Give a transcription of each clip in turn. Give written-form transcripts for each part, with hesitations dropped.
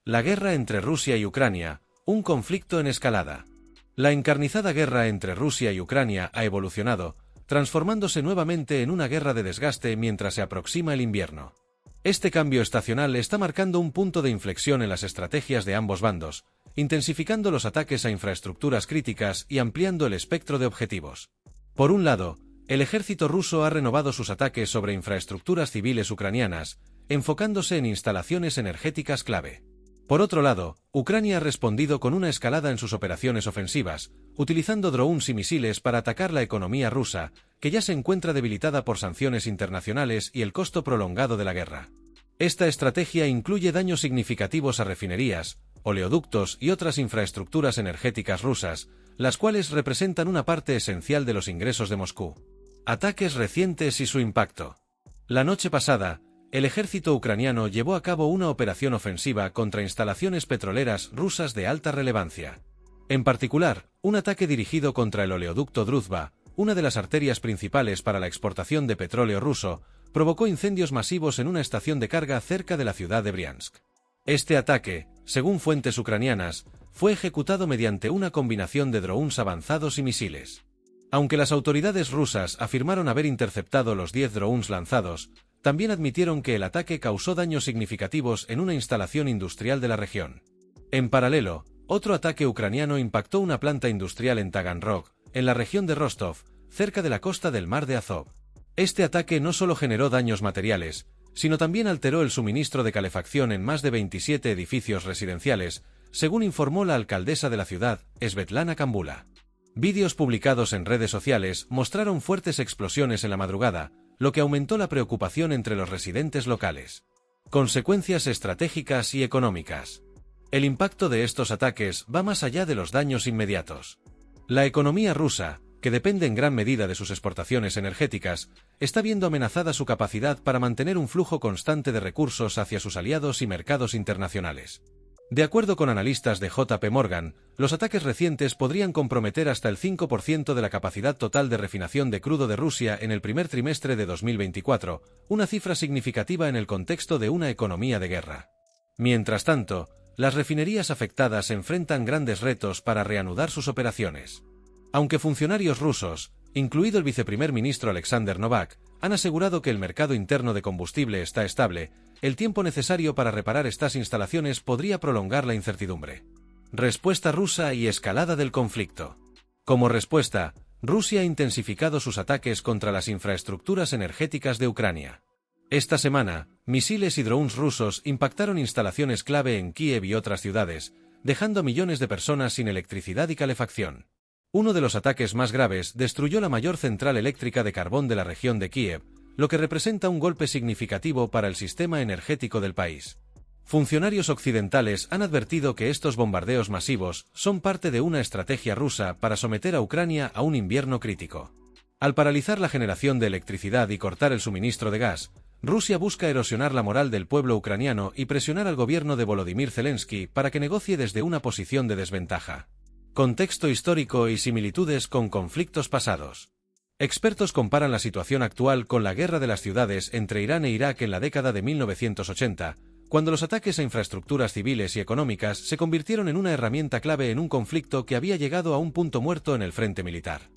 La guerra entre Rusia y Ucrania, un conflicto en escalada. La encarnizada guerra entre Rusia y Ucrania ha evolucionado, transformándose nuevamente en una guerra de desgaste mientras se aproxima el invierno. Este cambio estacional está marcando un punto de inflexión en las estrategias de ambos bandos, intensificando los ataques a infraestructuras críticas y ampliando el espectro de objetivos. Por un lado, el ejército ruso ha renovado sus ataques sobre infraestructuras civiles ucranianas, enfocándose en instalaciones energéticas clave. Por otro lado, Ucrania ha respondido con una escalada en sus operaciones ofensivas, utilizando drones y misiles para atacar la economía rusa, que ya se encuentra debilitada por sanciones internacionales y el costo prolongado de la guerra. Esta estrategia incluye daños significativos a refinerías, oleoductos y otras infraestructuras energéticas rusas, las cuales representan una parte esencial de los ingresos de Moscú. Ataques recientes y su impacto. La noche pasada, el ejército ucraniano llevó a cabo una operación ofensiva contra instalaciones petroleras rusas de alta relevancia. En particular, un ataque dirigido contra el oleoducto Druzhba, una de las arterias principales para la exportación de petróleo ruso, provocó incendios masivos en una estación de carga cerca de la ciudad de Briansk. Este ataque, según fuentes ucranianas, fue ejecutado mediante una combinación de drones avanzados y misiles. Aunque las autoridades rusas afirmaron haber interceptado los 10 drones lanzados, también admitieron que el ataque causó daños significativos en una instalación industrial de la región. En paralelo, otro ataque ucraniano impactó una planta industrial en Taganrog, en la región de Rostov, cerca de la costa del mar de Azov. Este ataque no solo generó daños materiales, sino también alteró el suministro de calefacción en más de 27 edificios residenciales, según informó la alcaldesa de la ciudad, Svetlana Kambula. Vídeos publicados en redes sociales mostraron fuertes explosiones en la madrugada, lo que aumentó la preocupación entre los residentes locales. Consecuencias estratégicas y económicas. El impacto de estos ataques va más allá de los daños inmediatos. La economía rusa, que depende en gran medida de sus exportaciones energéticas, está viendo amenazada su capacidad para mantener un flujo constante de recursos hacia sus aliados y mercados internacionales. De acuerdo con analistas de JP Morgan, los ataques recientes podrían comprometer hasta el 5% de la capacidad total de refinación de crudo de Rusia en el primer trimestre de 2024, una cifra significativa en el contexto de una economía de guerra. Mientras tanto, las refinerías afectadas enfrentan grandes retos para reanudar sus operaciones. Aunque funcionarios rusos, incluido el viceprimer ministro Alexander Novak, han asegurado que el mercado interno de combustible está estable, el tiempo necesario para reparar estas instalaciones podría prolongar la incertidumbre. Respuesta rusa y escalada del conflicto. Como respuesta, Rusia ha intensificado sus ataques contra las infraestructuras energéticas de Ucrania. Esta semana, misiles y drones rusos impactaron instalaciones clave en Kiev y otras ciudades, dejando a millones de personas sin electricidad y calefacción. Uno de los ataques más graves destruyó la mayor central eléctrica de carbón de la región de Kiev, lo que representa un golpe significativo para el sistema energético del país. Funcionarios occidentales han advertido que estos bombardeos masivos son parte de una estrategia rusa para someter a Ucrania a un invierno crítico. Al paralizar la generación de electricidad y cortar el suministro de gas, Rusia busca erosionar la moral del pueblo ucraniano y presionar al gobierno de Volodymyr Zelensky para que negocie desde una posición de desventaja. Contexto histórico y similitudes con conflictos pasados. Expertos comparan la situación actual con la guerra de las ciudades entre Irán e Irak en la década de 1980, cuando los ataques a infraestructuras civiles y económicas se convirtieron en una herramienta clave en un conflicto que había llegado a un punto muerto en el frente militar.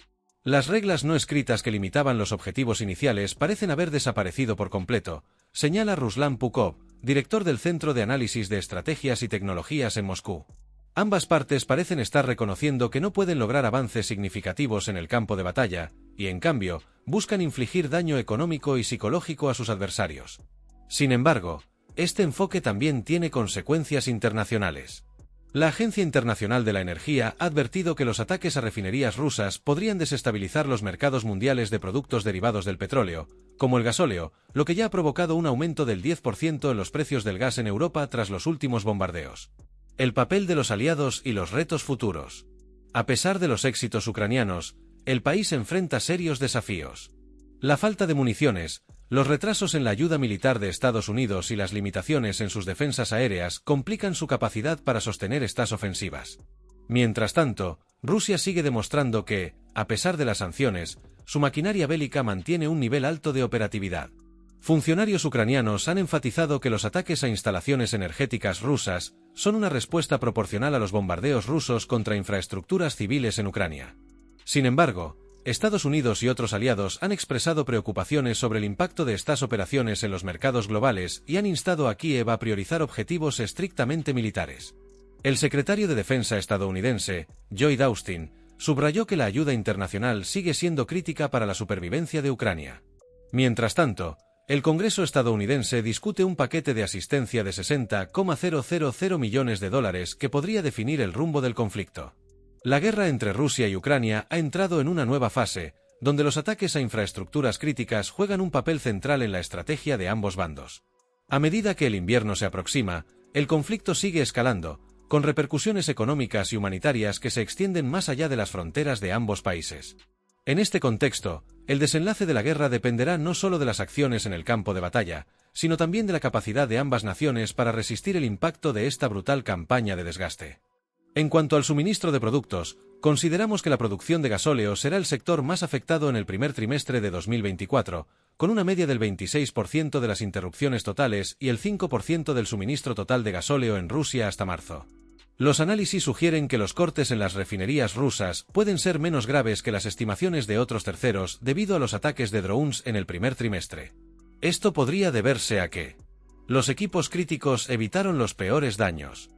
Las reglas no escritas que limitaban los objetivos iniciales parecen haber desaparecido por completo, señala Ruslan Pukov, director del Centro de Análisis de Estrategias y Tecnologías en Moscú. Ambas partes parecen estar reconociendo que no pueden lograr avances significativos en el campo de batalla, y en cambio, buscan infligir daño económico y psicológico a sus adversarios. Sin embargo, este enfoque también tiene consecuencias internacionales. La Agencia Internacional de la Energía ha advertido que los ataques a refinerías rusas podrían desestabilizar los mercados mundiales de productos derivados del petróleo, como el gasóleo, lo que ya ha provocado un aumento del 10% en los precios del gas en Europa tras los últimos bombardeos. El papel de los aliados y los retos futuros. A pesar de los éxitos ucranianos, el país enfrenta serios desafíos. La falta de municiones, los retrasos en la ayuda militar de Estados Unidos y las limitaciones en sus defensas aéreas complican su capacidad para sostener estas ofensivas. Mientras tanto, Rusia sigue demostrando que, a pesar de las sanciones, su maquinaria bélica mantiene un nivel alto de operatividad. Funcionarios ucranianos han enfatizado que los ataques a instalaciones energéticas rusas son una respuesta proporcional a los bombardeos rusos contra infraestructuras civiles en Ucrania. Sin embargo, Estados Unidos y otros aliados han expresado preocupaciones sobre el impacto de estas operaciones en los mercados globales y han instado a Kiev a priorizar objetivos estrictamente militares. El secretario de Defensa estadounidense, Lloyd Austin, subrayó que la ayuda internacional sigue siendo crítica para la supervivencia de Ucrania. Mientras tanto, el Congreso estadounidense discute un paquete de asistencia de $60,000 millones que podría definir el rumbo del conflicto. La guerra entre Rusia y Ucrania ha entrado en una nueva fase, donde los ataques a infraestructuras críticas juegan un papel central en la estrategia de ambos bandos. A medida que el invierno se aproxima, el conflicto sigue escalando, con repercusiones económicas y humanitarias que se extienden más allá de las fronteras de ambos países. En este contexto, el desenlace de la guerra dependerá no solo de las acciones en el campo de batalla, sino también de la capacidad de ambas naciones para resistir el impacto de esta brutal campaña de desgaste. En cuanto al suministro de productos, consideramos que la producción de gasóleo será el sector más afectado en el primer trimestre de 2024, con una media del 26% de las interrupciones totales y el 5% del suministro total de gasóleo en Rusia hasta marzo. Los análisis sugieren que los cortes en las refinerías rusas pueden ser menos graves que las estimaciones de otros terceros debido a los ataques de drones en el primer trimestre. Esto podría deberse a que los equipos críticos evitaron los peores daños.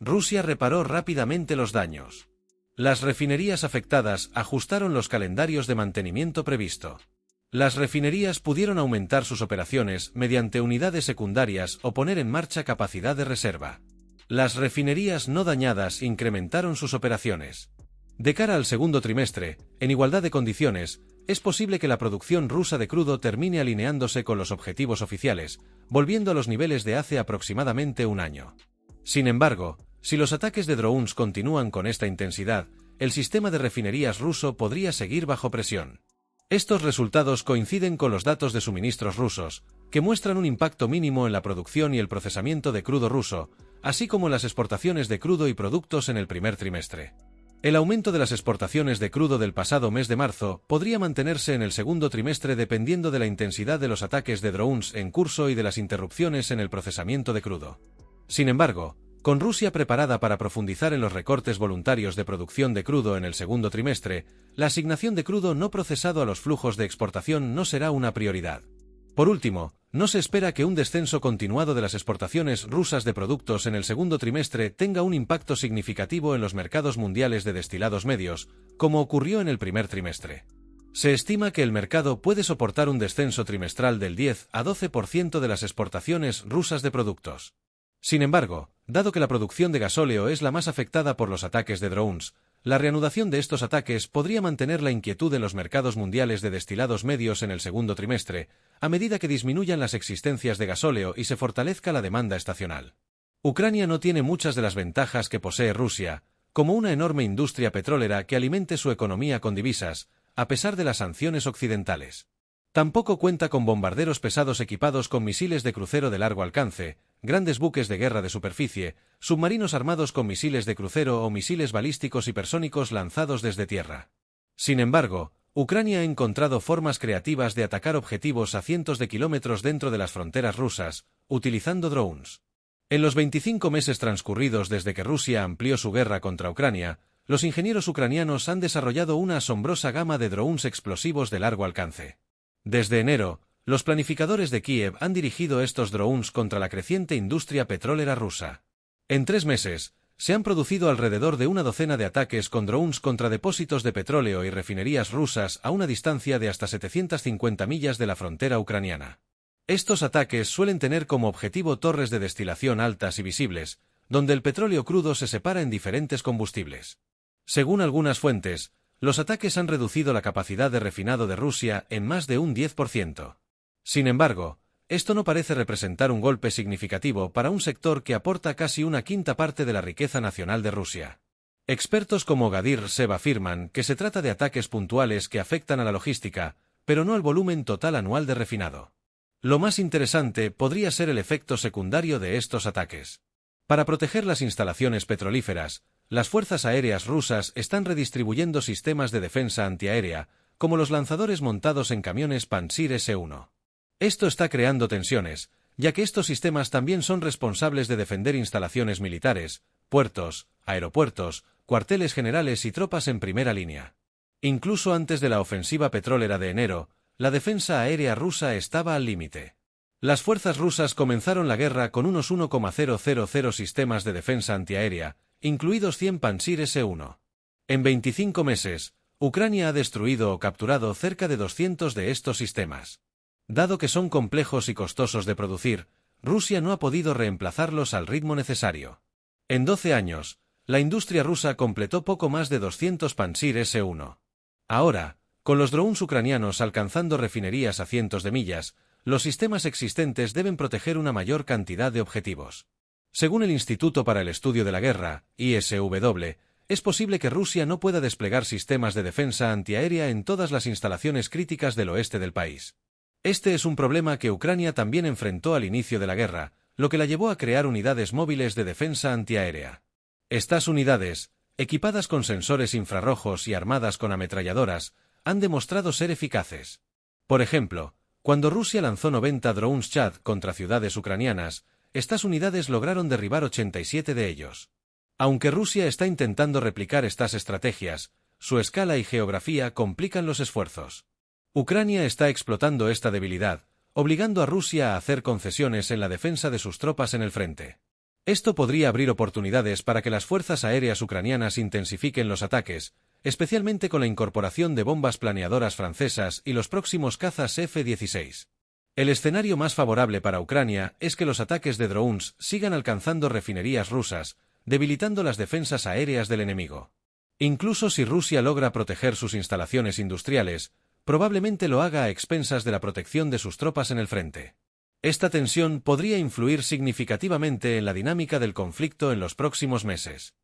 Rusia reparó rápidamente los daños. Las refinerías afectadas ajustaron los calendarios de mantenimiento previsto. Las refinerías pudieron aumentar sus operaciones mediante unidades secundarias o poner en marcha capacidad de reserva. Las refinerías no dañadas incrementaron sus operaciones. De cara al segundo trimestre, en igualdad de condiciones, es posible que la producción rusa de crudo termine alineándose con los objetivos oficiales, volviendo a los niveles de hace aproximadamente un año. Sin embargo, si los ataques de drones continúan con esta intensidad, el sistema de refinerías ruso podría seguir bajo presión. Estos resultados coinciden con los datos de suministros rusos, que muestran un impacto mínimo en la producción y el procesamiento de crudo ruso, así como en las exportaciones de crudo y productos en el primer trimestre. El aumento de las exportaciones de crudo del pasado mes de marzo podría mantenerse en el segundo trimestre dependiendo de la intensidad de los ataques de drones en curso y de las interrupciones en el procesamiento de crudo. Sin embargo, con Rusia preparada para profundizar en los recortes voluntarios de producción de crudo en el segundo trimestre, la asignación de crudo no procesado a los flujos de exportación no será una prioridad. Por último, no se espera que un descenso continuado de las exportaciones rusas de productos en el segundo trimestre tenga un impacto significativo en los mercados mundiales de destilados medios, como ocurrió en el primer trimestre. Se estima que el mercado puede soportar un descenso trimestral del 10 a 12% de las exportaciones rusas de productos. Sin embargo, dado que la producción de gasóleo es la más afectada por los ataques de drones, la reanudación de estos ataques podría mantener la inquietud en los mercados mundiales de destilados medios en el segundo trimestre, a medida que disminuyan las existencias de gasóleo y se fortalezca la demanda estacional. Ucrania no tiene muchas de las ventajas que posee Rusia, como una enorme industria petrolera que alimente su economía con divisas, a pesar de las sanciones occidentales. Tampoco cuenta con bombarderos pesados equipados con misiles de crucero de largo alcance, grandes buques de guerra de superficie, submarinos armados con misiles de crucero o misiles balísticos hipersónicos lanzados desde tierra. Sin embargo, Ucrania ha encontrado formas creativas de atacar objetivos a cientos de kilómetros dentro de las fronteras rusas, utilizando drones. En los 25 meses transcurridos desde que Rusia amplió su guerra contra Ucrania, los ingenieros ucranianos han desarrollado una asombrosa gama de drones explosivos de largo alcance. Desde enero, los planificadores de Kiev han dirigido estos drones contra la creciente industria petrolera rusa. En 3 meses, se han producido alrededor de una docena de ataques con drones contra depósitos de petróleo y refinerías rusas a una distancia de hasta 750 millas de la frontera ucraniana. Estos ataques suelen tener como objetivo torres de destilación altas y visibles, donde el petróleo crudo se separa en diferentes combustibles. Según algunas fuentes, los ataques han reducido la capacidad de refinado de Rusia en más de un 10%. Sin embargo, esto no parece representar un golpe significativo para un sector que aporta casi una quinta parte de la riqueza nacional de Rusia. Expertos como Gadir Seb afirman que se trata de ataques puntuales que afectan a la logística, pero no al volumen total anual de refinado. Lo más interesante podría ser el efecto secundario de estos ataques. Para proteger las instalaciones petrolíferas, las fuerzas aéreas rusas están redistribuyendo sistemas de defensa antiaérea, como los lanzadores montados en camiones Pantsir S-1. Esto está creando tensiones, ya que estos sistemas también son responsables de defender instalaciones militares, puertos, aeropuertos, cuarteles generales y tropas en primera línea. Incluso antes de la ofensiva petrolera de enero, la defensa aérea rusa estaba al límite. Las fuerzas rusas comenzaron la guerra con unos 1,000 sistemas de defensa antiaérea, incluidos 100 Pantsir S-1. En 25 meses, Ucrania ha destruido o capturado cerca de 200 de estos sistemas. Dado que son complejos y costosos de producir, Rusia no ha podido reemplazarlos al ritmo necesario. En 12 años, la industria rusa completó poco más de 200 Pantsir S-1. Ahora, con los drones ucranianos alcanzando refinerías a cientos de millas, los sistemas existentes deben proteger una mayor cantidad de objetivos. Según el Instituto para el Estudio de la Guerra, ISW, es posible que Rusia no pueda desplegar sistemas de defensa antiaérea en todas las instalaciones críticas del oeste del país. Este es un problema que Ucrania también enfrentó al inicio de la guerra, lo que la llevó a crear unidades móviles de defensa antiaérea. Estas unidades, equipadas con sensores infrarrojos y armadas con ametralladoras, han demostrado ser eficaces. Por ejemplo, cuando Rusia lanzó 90 drones Chad contra ciudades ucranianas, estas unidades lograron derribar 87 de ellos. Aunque Rusia está intentando replicar estas estrategias, su escala y geografía complican los esfuerzos. Ucrania está explotando esta debilidad, obligando a Rusia a hacer concesiones en la defensa de sus tropas en el frente. Esto podría abrir oportunidades para que las fuerzas aéreas ucranianas intensifiquen los ataques, especialmente con la incorporación de bombas planeadoras francesas y los próximos cazas F-16. El escenario más favorable para Ucrania es que los ataques de drones sigan alcanzando refinerías rusas, debilitando las defensas aéreas del enemigo. Incluso si Rusia logra proteger sus instalaciones industriales, probablemente lo haga a expensas de la protección de sus tropas en el frente. Esta tensión podría influir significativamente en la dinámica del conflicto en los próximos meses.